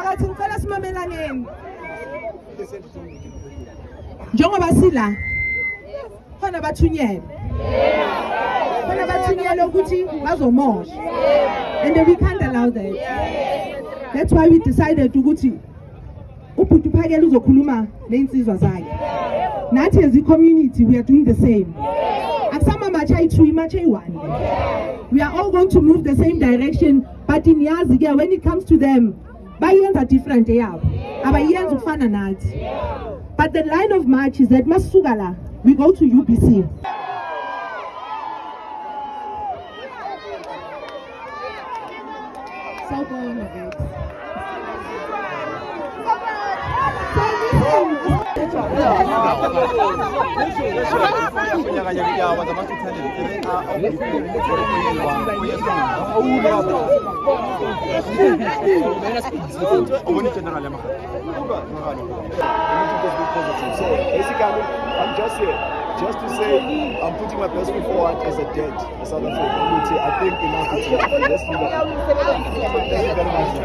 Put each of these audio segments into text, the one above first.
Phakathi ngicela simamelaneni. Njengoba sila khona bathunyelwe. Khona bathunyelwe ukuthi bazomosha. And we can't allow that. That's why we decided ukuthi uBhuti uPhakela uzokhuluma neinsizwa zakhe. Nathi as a community we are doing the same. Akusama match ayi-2 match ayi-1. We are all going to move the same direction, but in yazi ke when it comes to them bayenza different yabo. Abayenza ukufana nathi. But the line of march is that masuka la we go to UBC. So go on ahead. So basically, I'm just here just to say I'm putting my best foot forward as a dad, a South African community. I think enough is enough. Let's do that. Thank you very much.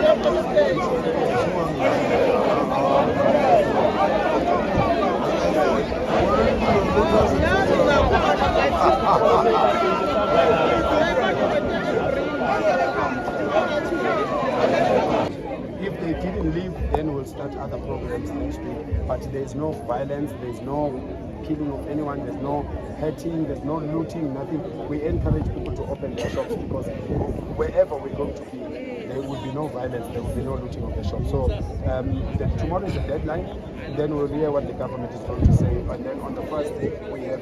If they didn't leave, then we'll start other programs next week. But there's no violence, there's no killing of anyone, there's no hurting, there's no looting, nothing. We encourage people to open their shops because wherever we're going to be, there will be no violence, there will be no looting of the shop. So tomorrow is the deadline, then we'll hear what the government is going to say. And then on the first day, we have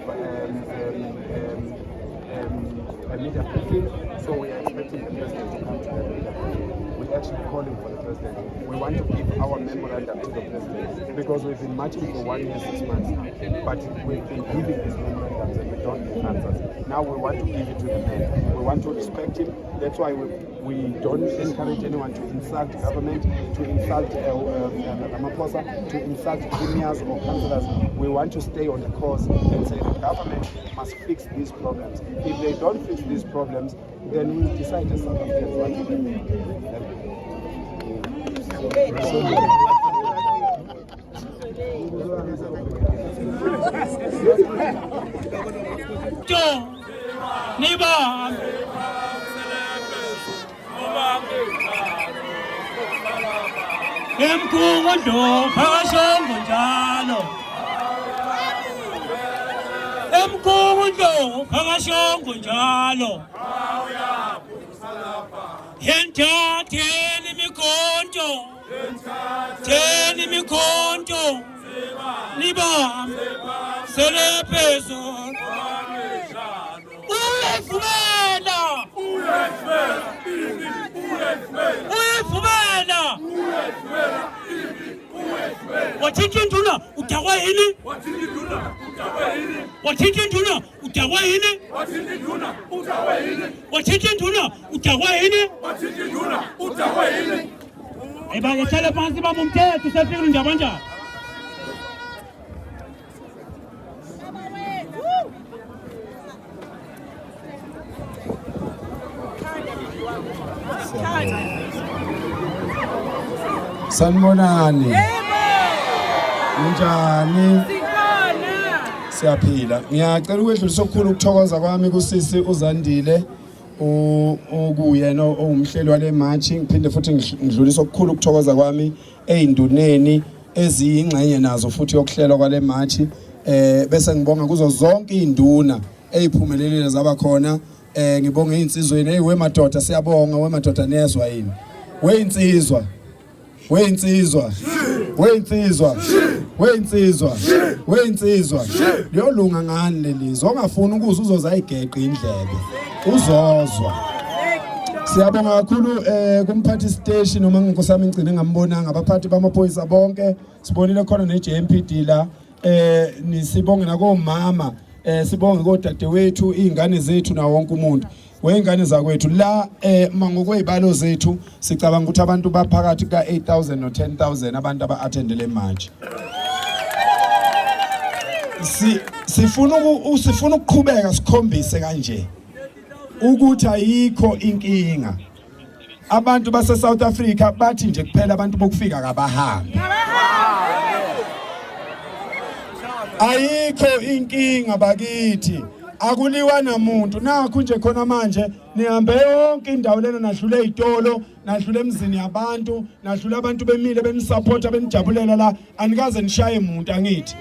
a media briefing, so we are expecting the president to come to the media briefing. We're actually calling for the president. We want to give our memorandum to the president because we've been marching for 1 year, 6 months now, but we've been giving these memorandums and we don't get answers. Now we want to give it to the man. We want to respect him. That's why we don't encourage anyone to insult government, to insult Ramaphosa, to insult premiers or councillors. We want to stay on the course and say the government must fix these problems. If they don't fix these problems, then we'll decide as South Africans what to do. Sanibonani. Njani? Siyaphila. Ngiyacela ukwedlulisa okukhulu ukuthokoza kwami kusisi uZandile okuyena owumhleli wale march, ngiphinde futhi ngidlulisa okukhulu ukuthokoza kwami ezinduneni eziyingcenye nazo futhi yokuhlelwa kwale march. Bese ngibonga kuzo zonke izinduna eziphumelelile zabakhona. Ngibonga insizweni eyiwemadoda, siyabonga wemadoda nezwa yini. Weinsizwa liyolunga ngani lelizwe. Ongafuni ukuza uzoza ayigeqe indlebe uzozwa. Siyabonga kakhulu kumphathi station noma ngikosami ngicine ngambonanga abaphathi bamaphoyisa bonke. Sibonile khona neJMPD la. Nisibonge nakomama, sibonge kodadewethu, izingane zethu na wonke umuntu. Weingane zakwethu la mangokwezibalo zethu sicabanga ukuthi abantu baphakathi ka 8,000 no 10,000 abantu aba-attendele march. Sifuna ukuqhubeka sikhombise kanje ukuthi ayikho inkinga. Abantu base South Africa bathi nje kuphela abantu bokufika kabahambi. Ayikho inkinga bakithi. Akuliwa namuntu nakho nje khona manje nihambe yonke indawo lena nahlule izitolo, nahlule emzini yabantu, nahlule abantu bemile benisupporta benijabulela la, anikaze nishaye umuntu angithi.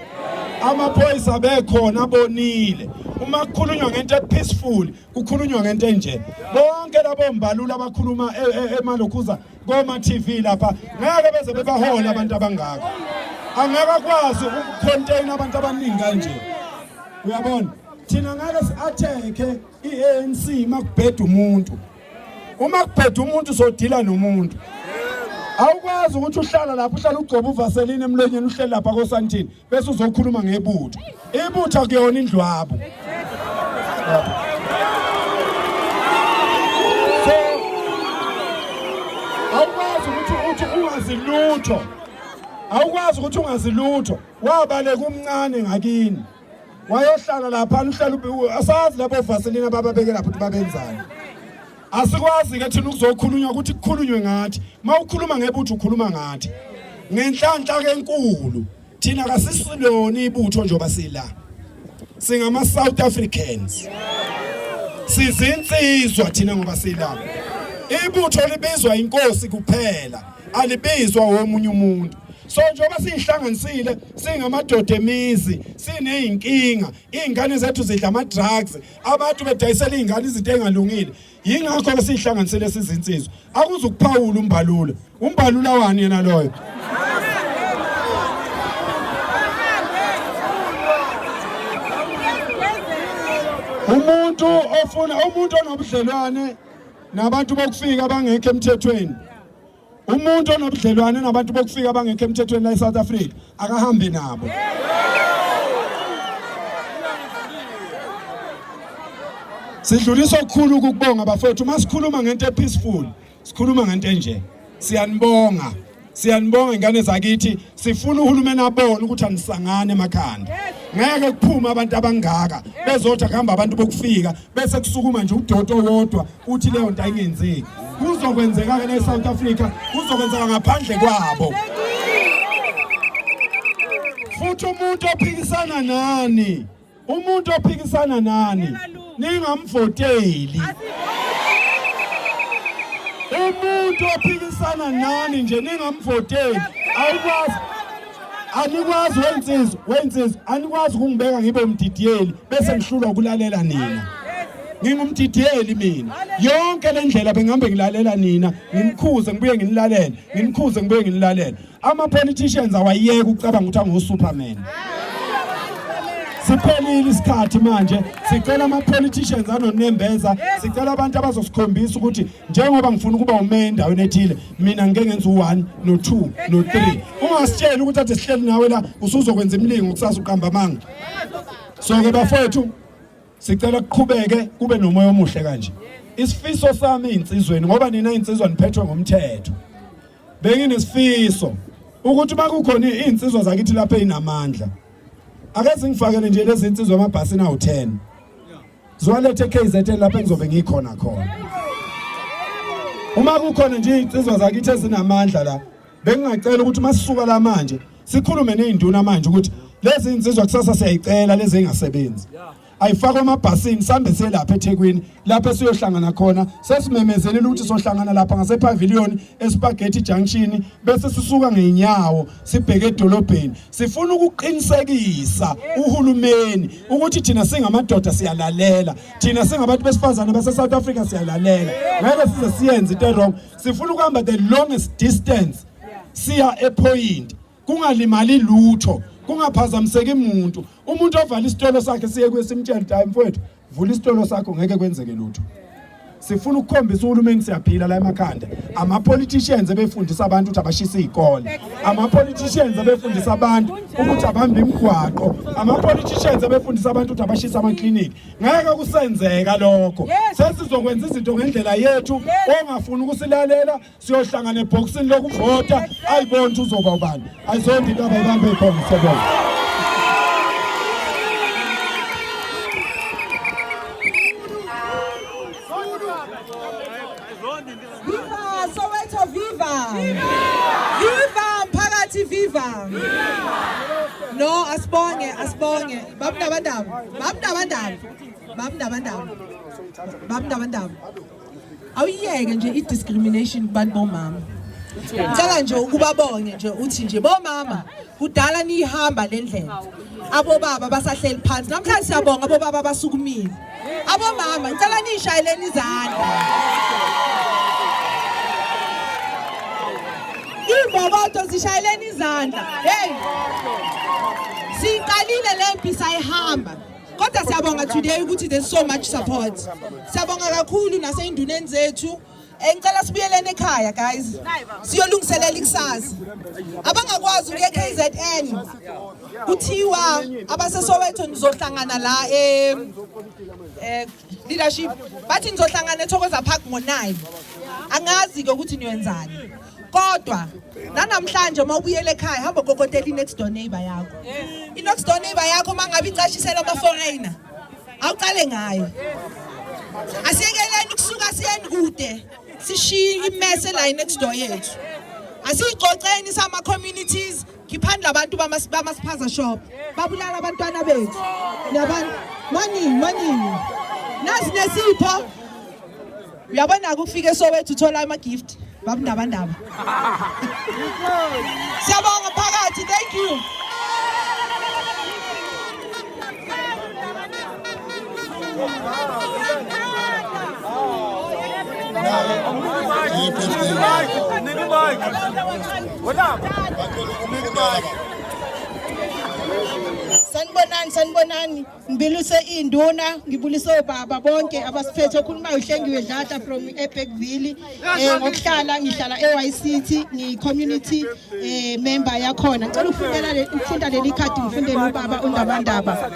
Amaphoyisa bekhona abonile. Uma kukhulunywa ngento peaceful, kukhulunywa ngento enje. Bonke labo mbalula abakhuluma emalokhuza koma TV lapha, ngeke beze bebahola abantu abangaka. Angeke kwazi ukucontain abantu abaningi kanje. Uyabona? Thina ngeke si-attack i-ANC makubheda umuntu. Uma kubheda umuntu uzodila nomuntu. Awukwazi ukuthi uhlala lapha uhlala ugcoba uvaseline emlonyeni uhleli lapha koSandile bese uzokhuluma ngebutho. Ibutho akuyona indlwabo. Awukwazi ukuthi ungazilutho. Awukwazi ukuthi ungazilutho. Wabaleka umncane ngakini. Wayohlala lapha uhlala asazi lapho uvaseline abababeke lapha ukuthi babenzani. asikwazi ke thina ukuzokhulunywa ukuthi kukhulunywe ngathi mawukhuluma ngebutho ukhuluma ngathi ngenhlanhla ke enkulu thina kasisilona ibutho njoba sila singama South Africans sizinsizwa thina ngoba sila ibutho libizwa inkosi kuphela alibizwa omunye umuntu so njoba sihlanganisile singamadoda emizi sineyinkinga ingane zethu zidla ama drugs abantu bedayisela ingane izinto engalungile yingakho ke sihlanganisile sizinsizwa akuzukuphawula umbalula wani yena loyo umuntu onobudlelwane nabantu bokufika abangekho emthethweni umuntu onobudlelwane nabantu bokufika abangekho emthethweni la eSouth Africa akahambe nabo sidlulisa okukhulu ukubonga bafowethu masikhuluma ngento epeaceful sikhuluma ngento enje siyanibonga ingane zakithi sifuna uhulumeni abone ukuthi anisangane emakhanda ngeke kuphuma abantu abangaka bezothi akuhamba abantu bokufika bese kusukuma nje udodo wodwa uthi leyo nto ayingenzeki kuzokwenzeka ke eSouth Africa kuzokwenzeka ngaphandle kwabo futhi umuntu ophikisana nani ningamvoteli umuntu ophikisana nani nje ningamvoteli anikwazi wensizwa anikwazi ukungibeka ngibe umdidiyeli bese ngihlulwa ukulalela nina ngingumdidiyeli mina yonke le ndlela bengihambe ngilalela nina ngimkhuze ngibuye nginilalela ama politicians awayeka ukucabanga ukuthi angu Superman siphelile isikhathi manje sicela ama politicians anonembeza sicela abantu abazosikhombisa ukuthi njengoba ngifuna ukuba umayor endaweni ethile mina ngeke ngenze u1 no2 no3 ungasitshela ukuthi athi sihleli nawe la usuzokwenza imilingo kusasa uqamba manga so ke bafowethu sicela kuqhubeke kube nomoya omuhle kanje isifiso sami insizweni ngoba nina insizwa niphethwe ngomthetho benginesifiso ukuthi makukhona insizwa zakithi lapha enamandla akeze ngifakele nje lezi insizwa amabhasi na u10 zowalethe KZN lapha engizobe ngikhona uma kukhona nje insizwa zakithi ezinamandla la bengingacela ukuthi masisuka la manje sikhulume nezinduna manje ukuthi lezi insizwa kusasa siyayicela lezi engasebenzi ayifakwe amabhasini sambe selapha eThekwini lapha siyohlangana khona sesimemezela ukuthi sohlangana lapha ngase pavilion eSpaghetti Junction bese sisuka ngeenyawo sibheke edolobheni sifuna ukuqinisekisa uhulumeni ukuthi thina singamadoda siyalalela thina singabantu besifazane base South Africa siyalalela ngeke size siyenze into wrong sifuna ukuhamba the longest distance siya ePoint kungalimali lutho kungaphazamiseki umuntu ovala isitolo sakhe siye kwesimtshela time mfowethu vula isitolo sakho ngeke kwenzeke lutho sifuna ukukhombisa uhulumeni siyaphila la emakhanda ama politicians ebefundisa abantu ukuthi abashisa izikole ama politicians ebefundisa abantu ukuthi abambe imigwaqo ama politicians ebefundisa abantu ukuthi abashisa ama clinic ngeke kusenzeka lokho sesizokwenza izinto ngendlela yethu ongafuni ukusilalela siyohlangana eboxini lokuvota ayibona uzoba ubani ayizonke into abayibambe khona sebenza Viva mphakathi viva no asibonge babandaba awuyeke nje i-discrimination kubantu bomama ngicela nje ukubabonge nje uthi nje bomama kudala nihamba le ndlela abobaba basahleli phansi namhlanje siyabonga abobaba basukumile abomama ngicela nishayeleni izandla Imbokodo zishayeleni izandla hey siqalile lempi sayihamba kodwa siyabonga today ukuthi there's so much support siyabonga kakhulu naseyinduneni zethu ngicela sibuyelene ekhaya guys siyolungiselela ikusasa abangakwazi ukuya KZN kuthiwa abaseSoweto nizohlangana la leadership bathi nizohlangana eThokoza Park ngo9 angazi ke ukuthi niwenzani kodwa namhlanje mawubuyele ekhaya hamba kokotela next door neighbor yakho next door neighbor yakho mangabe icashisela ama foreigner awuqale ngayo asiyekeleni Asiyeni kusuka siyeni kude. Sishiye imesse la next door yethu. Asiyixoxeni sama communities, khiphandla abantu bamasiphaza shop. Babulala abantwana bethu. Nabantu maningi. Nasi nesipho. Uyabona kufike Soweto uthola ama gift. Babundabandaba. Siyabonga phakathi, thank you. Sanibonani ngibilise induna ngibulise obaba bonke abasiphethe okhuluma uHlengiwe Dladla from eBergville ngokuhlala ngihlala eYCT ngi-community member yakhona ngicela ukufunda leli khadi ngifundele ubaba uNdabandaba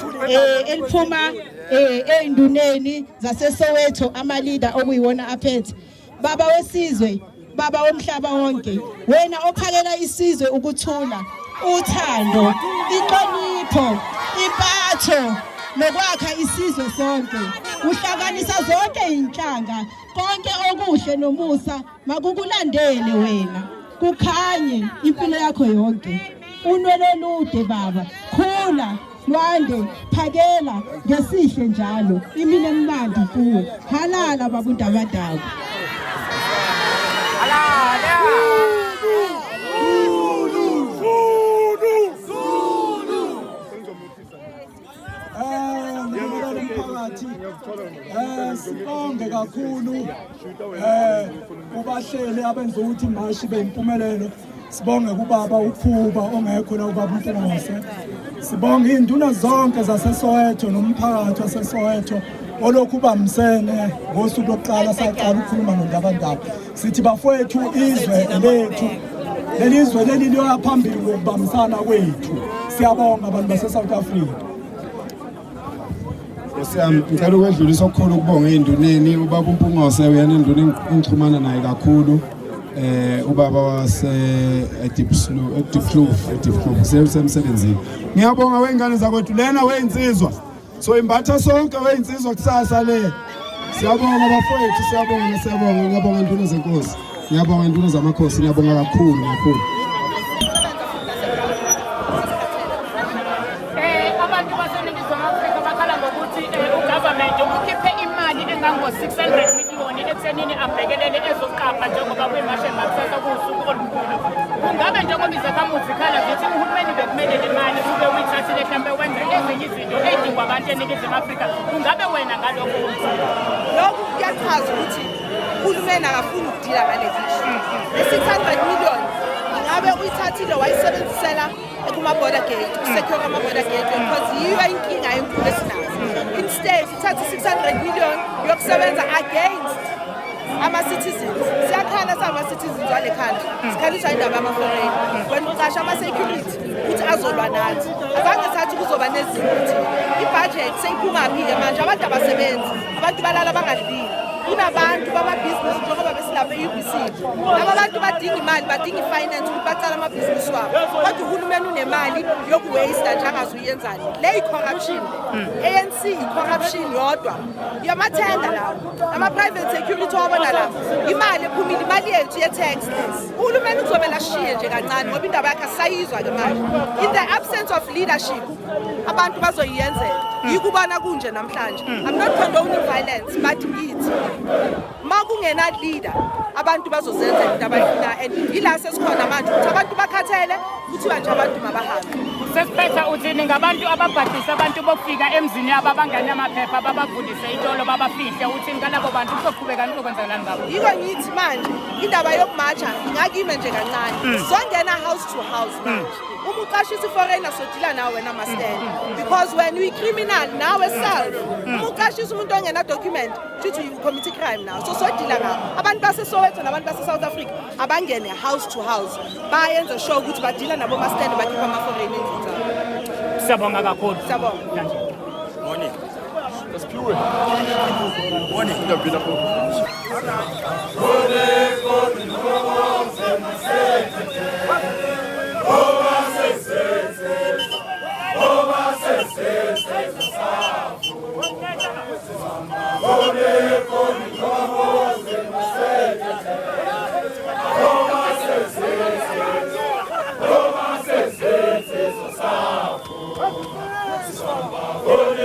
eliphuma ey'nduneni zaseSoweto ama-leader okuyiwona aphethe baba wesizwe baba womhlaba wonke wena ophakela isizwe ukuthula uthando inhlonipho impatho nokwakha isizwe sonke uhlakanisa zonke inhlanga konke okuhle nomusa makukulandele wena kukhanye impilo yakho yonke unwele olude baba khula lwande phakela ngesihle njalo imini emnandi kuwe halala baba uNdabandaba sibonge kakhulu kubahleli abenza ukuthi imashi beyimpumelelo sibonge kubaba uKhuba ongekho la ubaba uNtungose sibonge induna zonke zaseSoweto nomphakathi waseSoweto olokhu bamsene ngosuku lokuqala saqala ukukhuluma noNdabandaba sithi bafowethu izwe lethu lelizwe leli liyoya phambili ngokubambisana kwethu siyabonga abantu base-South Africa. Ngicela ukwedlulisa okukhulu ukubonga ey'nduneni ubaba uMpungose uyena induna engixhumana naye kakhulu ubaba wase Diepkloof semsebenzini ngiyabonga wey'ngane zakwethu lena wey'nsizwa so imbatha sonke wey'nsizwa kusasa le siyabonga bafowethu siyabonga ngiyabonga induna zenkosi ngiyabonga induna zamakhosi ngiyabonga kakhulu abantu baseNingizimu Afrika bakhala ngokuthi ugovernment ukukhiphe imali engango-600 miliyoni ekuthenini abhekelele ezoqapha njengoba kwimashe makusasa kuwusuku olukhulu kungabe njengoba izakhamuzi khala zithi uhulumeni bekumele le mali ube uyithathile mhlawumbe wenze ezinye izinto ey'dingwa abantu eNingizimu Afrika kungabe wena ngalokho Lokhu kuyachaza ukuthi uhulumeni akafuni ukudila ngalezi le-600 million ngabe uyithathile wayisebenzisela kuma-border gate ukusecure ama-border gate because yiyo inkinga enkulu esinazo instead uthathe 600 million yokusebenza against ama-citizens siyakhala sama-citizens wale country sikhaliswa indaba yama-foreign wena uqasha ama-security ukuthi azolwa nathi azange sathi kuzoba nezinto ibudget seyiphungaphi-ke manje abantu abasebenzi abantu balala bangadlile kunabantu bamabhizinisi njengoba besilapha e-UBC laba bantu badinga imali badinga i-finance ukuthi bacala amabhizinisi wabo kodwa uhulumeni unemali yokuwasta njengaze uyenzani le i-corruption ANC i-corruption yodwa yamathenda lawo ama-private security wabona lapho imali ephumile imali yethu ye-tax uhulumeni kuzomele ashiye nje kancane ngoba indaba yakhe asayizwa-ke manje in the absence of leadership abantu bazoyiyenzela yikubona kunje namhlanje I'm not condoning violence but ngithi makungena leader abantu bazozenza into abayifuna and ila sesikhona manje ukuthi abantu bakhathele kuthiwa nje abantu mabahambe sesiphetha uthini ngabantu ababhadisa abantu bokufika emzini yabo abangane amaphepha ababavulise itolo babafihle uthini ngalabo bantu kuzoqhubeka nokwenzakalani ngabo yiko ngithi manje indaba yokumatsha ingakime nje kancane songena house to house manje uma uqashisa iforeigner sodila nawe wena mastand because when we criminal nawe self uma uqashisa umuntu ongena document futhi you commit crime now so sodila nawe abantu baseSoweto nabantu base-South Africa abangene house to house bayenze sure ukuthi badila nabo mastand bakhipha ama-foreign endlini zabo siyabonga kakhulu siyabonga Morning. That's pure. Morning. Ole Holy